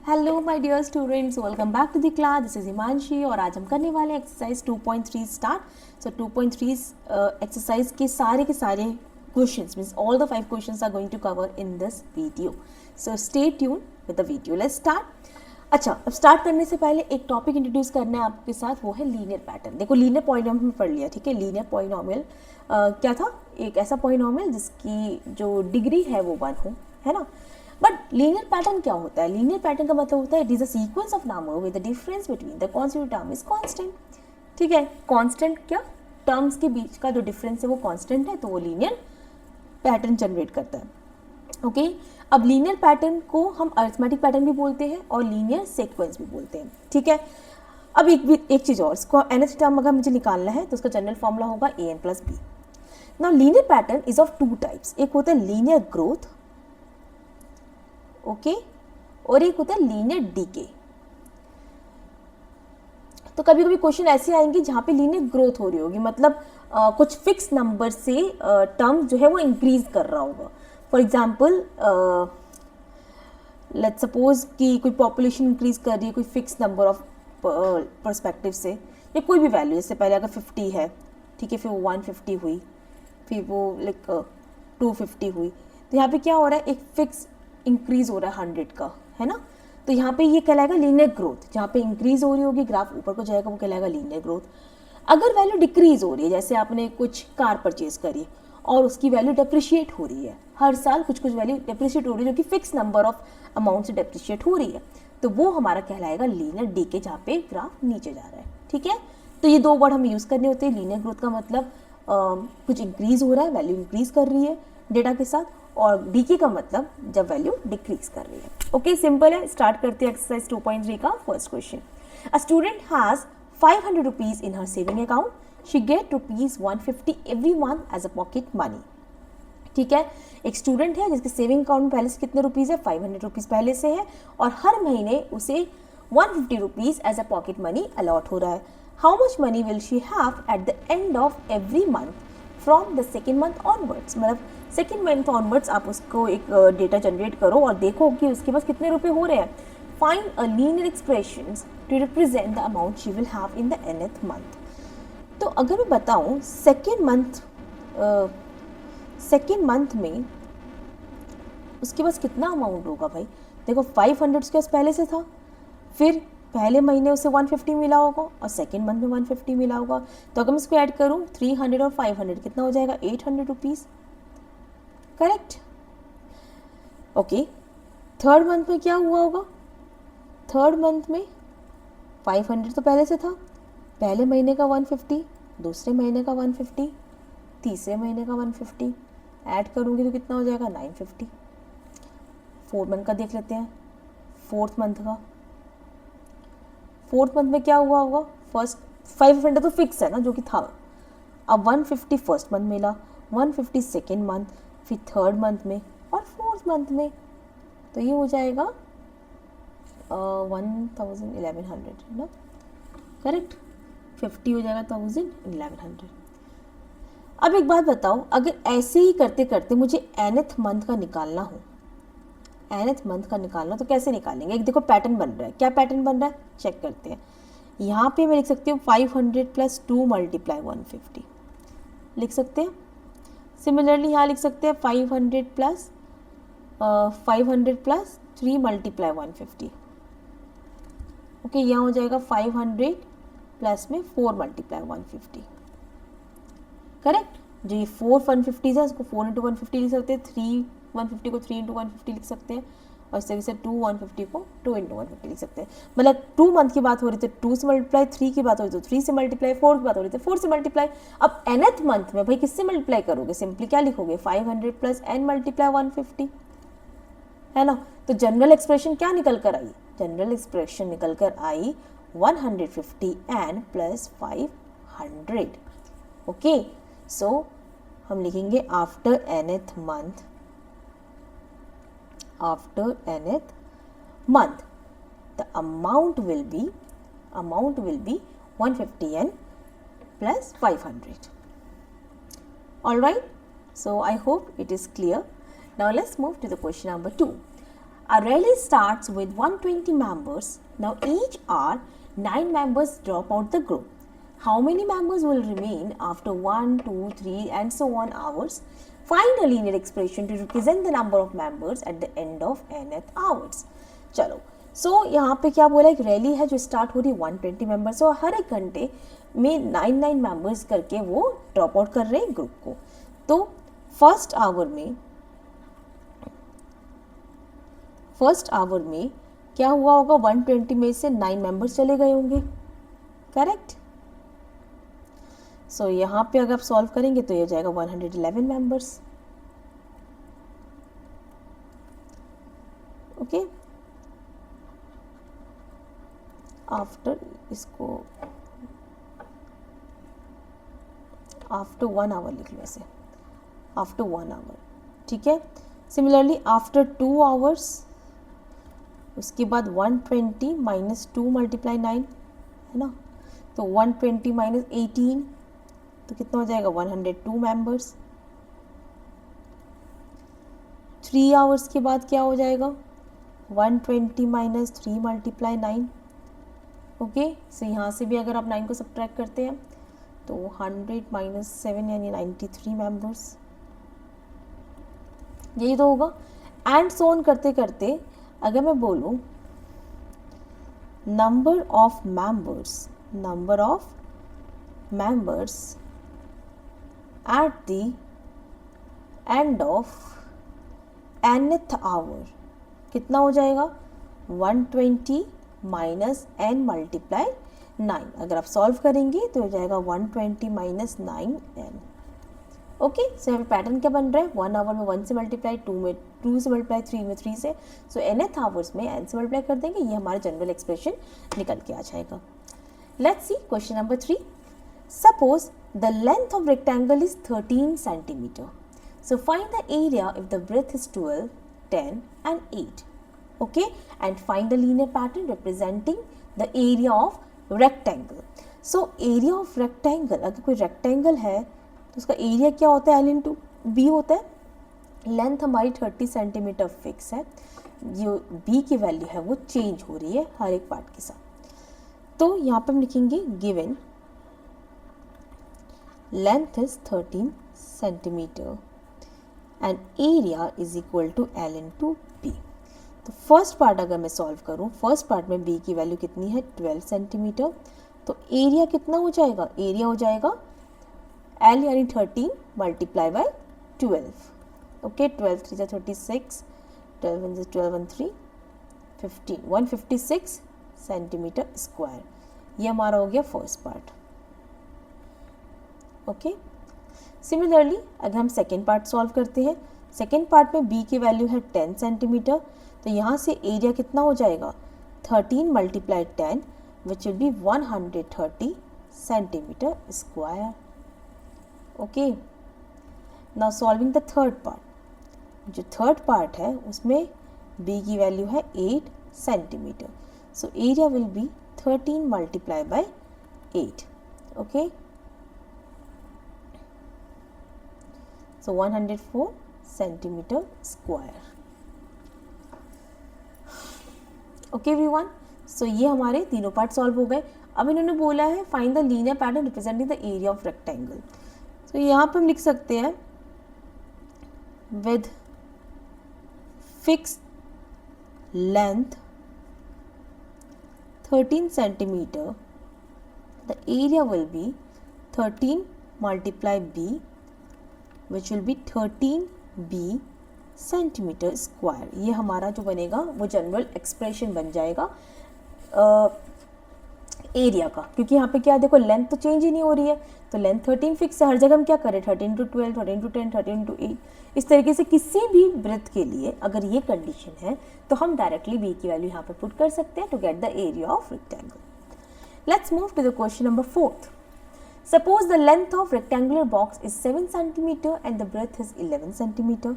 Hello my dear students, welcome back to the class. This is Himanshi और आज हम करने वाले हैं एक्सरसाइज 2.3 स्टार्ट। सो 2.3 एक्सरसाइज के सारे questions means all the 5 questions are going to cover in this video. So stay tune with the video. Let's start. अच्छा, अब स्टार्ट करने से पहले एक टॉपिक इंट्रोड्यूस करना है आपके साथ, वो है लीनियर पैटर्न। देखो, लीनियर पॉलिनॉमियल में पढ़ लिया, ठीक है। लीनियर पॉलिनॉमियल क्या था? एक ऐसा पॉलिनॉमियल जिसकी जो डिग्री है वो 1 हो, है ना। बट लीनियर पैटर्न क्या होता है? लीनियर पैटर्न का मतलब होता है it is a sequence of number with the difference between the constituent term is constant. ठीक है, कांस्टेंट क्या? टर्म्स के बीच का जो डिफरेंस है वो कांस्टेंट है, तो वो लीनियर पैटर्न जनरेट करता है। ओके, अब लीनियर पैटर्न को हम अरिथमेटिक पैटर्न भी बोलते हैं और लीनियर सीक्वेंस भी बोलते हैं, ठीक है। अब एक चीज और, इसको nth टर्म अगर मुझे निकालना है तो उसका जनरल फॉर्मूला होगा an plus B. Now linear pattern is of 2 types. एक होता है लीनियर ग्रोथ, ओके, और एक होता है लीनियर डीके। तो कभी कभी क्वेश्चन ऐसे आएंगे जहां पे लीनियर ग्रोथ हो रही होगी, मतलब कुछ फिक्स नंबर से टर्म जो है वो इंक्रीज कर रहा होगा। फॉर एग्जाम्पल लेट्स सपोज कि कोई पॉपुलेशन इंक्रीज कर रही है कोई फिक्स नंबर ऑफ पर्सपेक्टिव से, या कोई भी वैल्यू, जैसे पहले अगर 50 है, ठीक है, फिर वो 150 हुई, फिर वो लाइक 250 हुई, तो यहाँ पे क्या हो रहा है? एक फिक्स इंक्रीज हो रहा है 100 का, है ना। तो यहाँ पे ये कहलाएगा लीनियर ग्रोथ। जहाँ पे इंक्रीज हो रही होगी, ग्राफ ऊपर को जाएगा, वो कहलाएगा लीनियर ग्रोथ। अगर वैल्यू डिक्रीज हो रही है, जैसे आपने कुछ कार परचेज करी और उसकी वैल्यू डेप्रिशिएट हो रही है, हर साल कुछ वैल्यू डेप्रिशिएट हो रही है, जो कि फिक्स नंबर ऑफ अमाउंट से डेप्रिशिएट हो रही है, तो वो हमारा कहलाएगा लीनियर डीके, जहाँ पे ग्राफ नीचे जा रहा है, ठीक है। तो ये 2 वर्ड हमें यूज करने होते हैं। लीनियर ग्रोथ का मतलब कुछ इंक्रीज हो रहा है, वैल्यू इंक्रीज कर रही है डेटा के साथ, और डीके का मतलब जब वैल्यू डिक्रीज कर रही है। ओके, सिंपल है। स्टार्ट करते हैं एक्सरसाइज 2.3 का first question. A student has 500 rupees in her saving account. She get rupees 150 every month as a pocket money. ठीक है, एक स्टूडेंट है जिसके सेविंग अकाउंट में पहले से कितने रुपीज है? 500 रुपीज पहले से है, और हर महीने उसे 150 rupees as a pocket money allot हो रहा है। How much money will she have at the end of every month from the second month onwards? मतलब सेकेंड मंथ ऑनवर्ड्स आप उसको एक डेटा जनरेट करो और देखो कि उसके पास कितने रुपए हो रहे हैं। Find a linear expressions to represent the amount she will have in the nth month. तो अगर मैं बताऊं सेकेंड मंथ में उसके पास कितना अमाउंट होगा भाई? देखो, 500 उसके पास पहले से था, फिर पहले महीने उसे 150 मिला होगा और सेकेंड मंथ में 150 मिला होगा। तो अगर मैं इसको ऐड करूं 300 और 500 कितना हो जाएगा? 800 rupees, correct. Okay, third month में क्या हुआ होगा? थर्ड मंथ में 500 तो पहले से था, पहले महीने का 150, दूसरे महीने का 150, तीसरे महीने का 150, ऐड करूँगी तो कितना हो जाएगा? 950। फोर्थ मंथ का देख लेते हैं। फोर्थ मंथ में क्या हुआ होगा? फर्स्ट 500 तो फिक्स है ना, जो कि था। अब 150 फर्स्ट मंथ मिला, 150 सेकेंड मंथ, फिर थर्ड मंथ में और फोर्थ मंथ में, तो ये हो जाएगा 1100, है ना, करेक्ट। 50 हो जाएगा 1100। अब एक बात बताओ, अगर ऐसे ही करते करते मुझे nth मंथ का निकालना हो, nth मंथ का निकालना, तो कैसे निकालेंगे? एक देखो पैटर्न बन रहा है। क्या पैटर्न बन रहा है? चेक करते हैं। यहाँ पे मैं लिख सकती हूँ 500 प्लस 2 मल्टीप्लाई 150 लिख सकते हैं। सिमिलरली यहाँ लिख सकते हैं 500 प्लस 3 मल्टीप्लाई 150। ओके, यहाँ हो जाएगा 500 प्लस में 4 मल्टीप्लाई 150, करेक्ट। जो ये 4 150 है उसको 4 इंटू 150 लिख सकते हैं, 3 150 को 3 इंटू 150 लिख सकते हैं, और इस तरीके से 2 150 को 2 इंटू 150 लिख सकते हैं। मतलब 2 मंथ की बात हो रही थी 2 से मल्टीप्लाई, 3 की बात हो रही थी 3 से मल्टीप्लाई, 4 की बात हो रही थी 4 से मल्टीप्लाई। अब nth मंथ में भाई किससे मल्टीप्लाई करोगे? सिंपली क्या लिखोगे? 500 प्लस n मल्टीप्लाई 150, है ना। तो जनरल एक्सप्रेशन क्या निकल कर आई? जनरल एक्सप्रेशन निकल कर आई 150n प्लस 500। ओके, सो हम लिखेंगे after nth month the amount will be 150n plus 500. All right, so I hope it is clear. Now let's move to the question number 2. A rally starts with 120 members. Now each hour 9 members drop out the group. How many members will remain after 1, 2, 3 and so on hours? Find a linear expression to represent the number of members at the end of nth hours. चलो, सो यहाँ पे क्या बोला, एक rally है जो start हो रही है 120 मेंबर्स और हर एक घंटे में 9 मेंबर्स करके वो ड्रॉप आउट कर रहे हैं ग्रुप को. तो फर्स्ट आवर में क्या हुआ होगा, 120 में से 9 मेंबर्स चले गए होंगे, करेक्ट. सो यहाँ पे अगर आप सॉल्व करेंगे तो ये हो जाएगा 111 मेंबर्स. ओके, आफ्टर इसको आफ्टर 1 आवर लिख लो ऐसे, आफ्टर 1 आवर, ठीक है. सिमिलरली आफ्टर 2 आवर्स, उसके बाद 120 माइनस 2 मल्टीप्लाई 9 है ना, तो 120 माइनस 18 तो कितना हो जाएगा 102 मेंबर्स. 3 आवर्स के बाद क्या हो जाएगा 120 माइनस 3 मल्टीप्लाई 9. ओके, सो यहाँ से भी अगर आप 9 को सब्ट्रैक्ट करते हैं तो 100 माइनस 7 यानी 93 मेंबर्स, यही तो होगा. एंड सो ऑन करते करते अगर मैं बोलूँ number of members at the end of nth hour कितना हो जाएगा 120 माइनस n मल्टीप्लाई 9. अगर आप सॉल्व करेंगे तो हो जाएगा 120 माइनस 9n. ओके, सो यहाँ पे पैटर्न क्या बन रहा है, 1 आवर में 1 से मल्टीप्लाई, 2 में 2 से मल्टीप्लाई, 3 में 3 से, सो nth आवर्स में n से मल्टीप्लाई कर देंगे, ये हमारा जनरल एक्सप्रेशन निकल के आ जाएगा. Let's see question number 3. Suppose the length of rectangle is 13 centimeter. So find the area if the breadth is 12, 10 and 8. Okay, and find the linear pattern representing the area of rectangle. So area of rectangle, अगर कोई rectangle है तो उसका area क्या होता है, L into B होता है. लेंथ हमारी 30 सेंटीमीटर फिक्स है, जो B की वैल्यू है वो चेंज हो रही है हर एक पार्ट के साथ. तो यहाँ पे हम लिखेंगे given length is 13 centimeter and area is equal to L into B. तो फर्स्ट पार्ट अगर मैं सॉल्व करूँ, फर्स्ट पार्ट में B की वैल्यू कितनी है 12 सेंटीमीटर, तो एरिया कितना हो जाएगा, एरिया हो जाएगा L यानी 13 मल्टीप्लाई बाय 12. ओके, 12 3 जा 36, 12 1 जा 12 1 3 15, 156 सेंटीमीटर स्क्वायर. ये हमारा हो गया फर्स्ट पार्ट. ओके, सिमिलरली अगर हम सेकेंड पार्ट सॉल्व करते हैं, सेकेंड पार्ट में B की वैल्यू है 10 सेंटीमीटर, तो यहाँ से एरिया कितना हो जाएगा 13 multiply 10 which will be 130 centimetre square. Okay, now solving the third part. जो थर्ड पार्ट है उसमें B की वैल्यू है 8 centimetre, so area will be 13 multiply by 8. Okay, so 104 centimetre square. Okay everyone, so ये हमारे तीनों पार्ट सॉल्व हो गए. अब इन्होंने बोला है find the linear pattern representing the area of rectangle. तो यहाँ पे हम लिख सकते हैं with fix length 13 centimetre the area will be 13 multiply B which will B 13B centimetre square. ये हमारा जो बनेगा वो जनरल एक्सप्रेशन बन जाएगा एरिया का, क्योंकि यहाँ पे क्या देखो लेंथ तो चेंज ही नहीं हो रही है, तो लेंथ 13 फिक्स है. हर जगह हम क्या करें 13 into 12, 13 into 10, 13 into 8, इस तरीके से किसी भी ब्रेथ के लिए अगर ये कंडीशन है तो हम डायरेक्टली B की वैल्यू यहाँ पे पुट कर सकते हैं to get the area of rectangle. Let's move to the question number 4. Suppose the length of rectangular box is 7 cm and the breadth is 11 cm.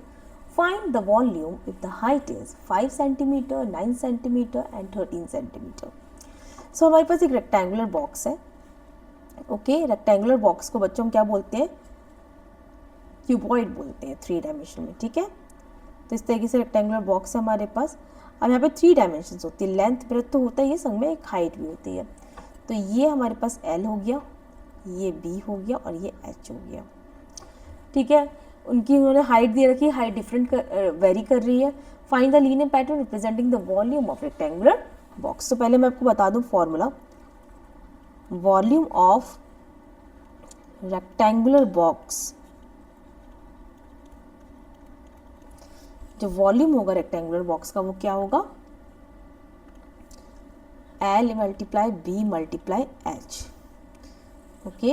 Find the volume if the height is 5 cm, 9 cm and 13 cm. So हमारे पास एक rectangular box है. Okay, rectangular box को बच्चों क्या बोलते हैं, cuboid बोलते हैं 3 डायमेंशन में. ठीक है, तो इस तरीके से रेक्टेंगुलर बॉक्स है हमारे पास। अब यहाँ पे 3 डायमेंशंस होती है, लेंथ ब्रेथ तो होता ही है, संग में एक हाइट भी होती है। तो ये हमारे पास L हो गया, ये B हो गया और ये H हो गया। ठीक है, उनकी उन्होंने हाइट दे रखी है, हाइट डिफरेंट वेरी कर रही है। Find the linear pattern representing the volume of rectangular box. तो पहले मैं आपको बता दूं formula, volume of rectangular box, जो वॉल्यूम होगा रेक्टेंगुलर बॉक्स का वो क्या होगा, L multiply B multiply H। Okay,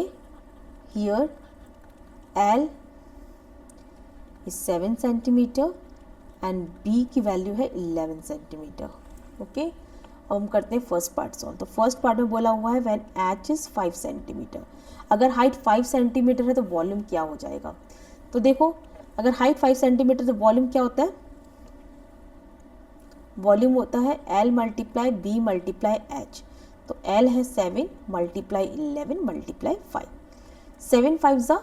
here L is 7 centimetre and B की वैल्यू है 11 सेंटीमीटर। ओके, अब हम करते हैं फर्स्ट पार्ट सॉल्व। तो फर्स्ट पार्ट में बोला हुआ है व्हेन H इज 5 सेंटीमीटर। अगर हाइट 5 सेंटीमीटर है तो वॉल्यूम क्या हो जाएगा। तो देखो, अगर हाइट 5 सेंटीमीटर तो वॉल्यूम क्या होता है, वॉल्यूम होता है L multiply B multiply H। तो L है 7 मल्टीप्लाई 11 मल्टीप्लाई 5, 7 5 ज़ा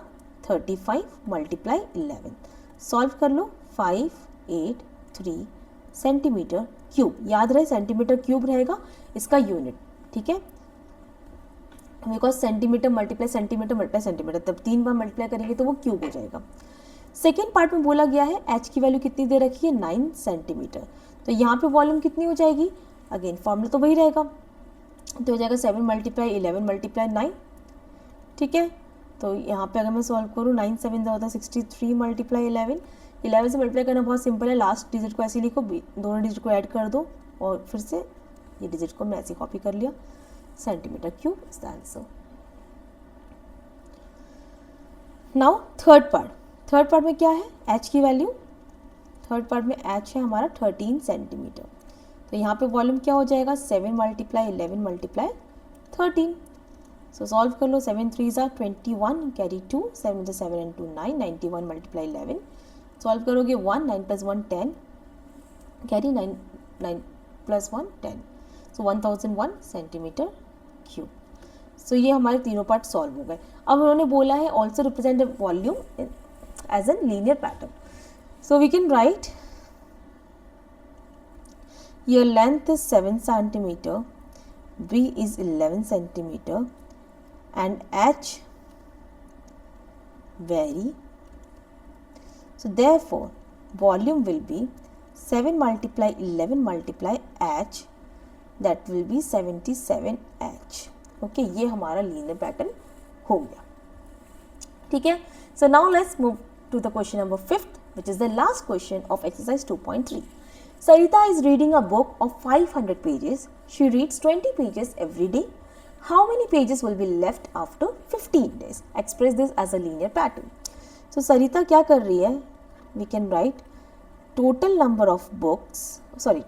35 मल्टीप्लाई 11। सॉल्व कर लो, 583 सेंटीमीटर क्यूब। याद रहे सेंटीमीटर क्यूब रहेगा इसका यूनिट, ठीक है, because centimetre multiply centimetre multiply centimetre, तब 3 बार मल्टीप्लाई करेंगे तो वो क्यूब हो जाएगा। सेकेंड पार्ट में बोला गया है H की वैल्यू कितनी दे रखी है, 9 सेंटीमीटर। तो यहाँ पे वॉल्यूम कितनी हो जाएगी, अगेन फॉर्मूला तो वही रहेगा, तो हो जाएगा 7 मल्टीप्लाई 11 मल्टीप्लाई 9। ठीक है, तो यहाँ पे अगर मैं सॉल्व करूँ 9 7 होता है 63 मल्टीप्लाई 11। 11 से मल्टीप्लाई करना बहुत सिंपल है, लास्ट डिजिट को ऐसे लिखो, दोनों डिजिट को ऐड कर दो और फिर से ये डिजिट को मैं ऐसे कॉपी कर लिया, centimetre cube is the answer. Now third part में क्या है, H की वैल्यू, थर्ड पार्ट में H है हमारा 13 सेंटीमीटर। तो यहाँ पे वॉल्यूम क्या हो जाएगा, 7 मल्टीप्लाई 11 मल्टीप्लाई 13। सो सॉल्व कर लो, 7 3 ज़ा 21 कैरी 2, 7 7 एंड 2 9, 91 मल्टीप्लाई 11। सॉल्व करोगे 1 9 प्लस 1 10 कैरी 9 9 प्लस 1 10, सो 1001 सेंटीमीटर क्यूब। सो ये हमारे तीनों पार्ट सॉल्व हो गए। अब उन्होंने बोला है also represent the volume as an linear pattern. So we can write your length is 7 centimeter, B is 11 centimeter and H vary. So therefore volume will be 7 multiply 11 multiply H, that will be 77 H. Okay, ये हमारा linear pattern हो गया। ठीक है, so now let's move to the question number 5th, which is the last question of exercise 2.3. Sarita is reading a book of 500 pages. She reads 20 pages every day. How many pages will be left after 15 days? Express this as a linear pattern. So Sarita क्या कर रही है? We can write total number of books,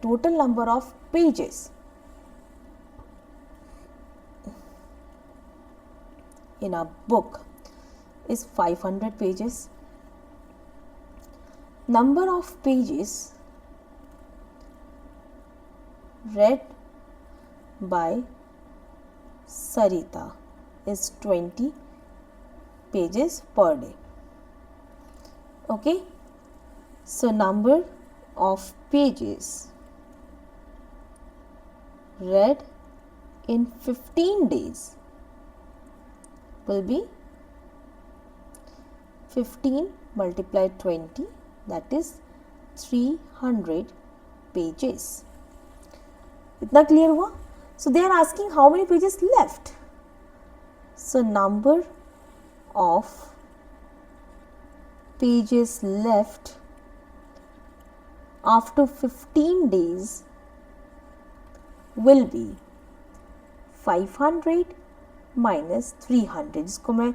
total number of pages in a book is 500 pages. Number of pages read by Sarita is 20 pages per day. Okay, so number of pages read in 15 days will be 15 multiplied 20, that is 300 pages. इतना clear हुआ? So they are asking how many pages left. So number of pages left after 15 days will be 500 minus 300, जिसको मैं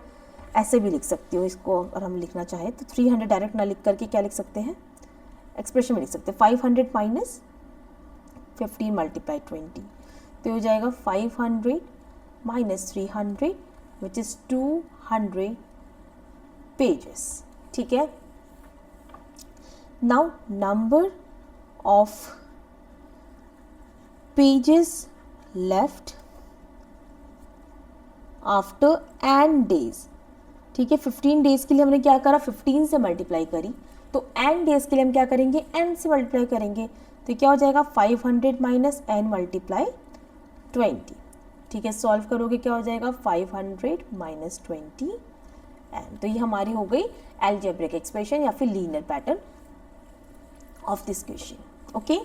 ऐसे भी लिख सकती हूँ, इसको अगर हम लिखना चाहें तो 300 डायरेक्ट ना लिख करके क्या लिख सकते हैं, एक्सप्रेशन में लिख सकते हैं 500 माइनस 15 मल्टीप्लाई 20, तो हो जाएगा 500 माइनस 300 विच इज 200 पेजेस। ठीक है, now number of pages left after N days. ठीक है, 15 डेज के लिए हमने क्या करा, 15 से मल्टीप्लाई करी, तो n डेज के लिए हम क्या करेंगे, n से मल्टीप्लाई करेंगे, तो क्या हो जाएगा 500 माइनस n मल्टीप्लाई 20, ठीक है। सॉल्व करोगे क्या हो जाएगा 500 माइनस 20 n, तो ये हमारी हो गई अलजेब्रिक एक्सप्रेशन या फिर linear pattern of this question. Okay,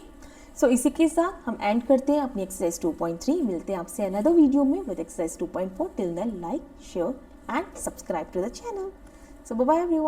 so इसी के साथ हम एंड करते हैं अपनी एक्सरसाइज 2.3। मिलते हैं आपसे अनदर वीडियो में with exercise 2.4। Till then like, share and subscribe to the channel. So bye bye everyone.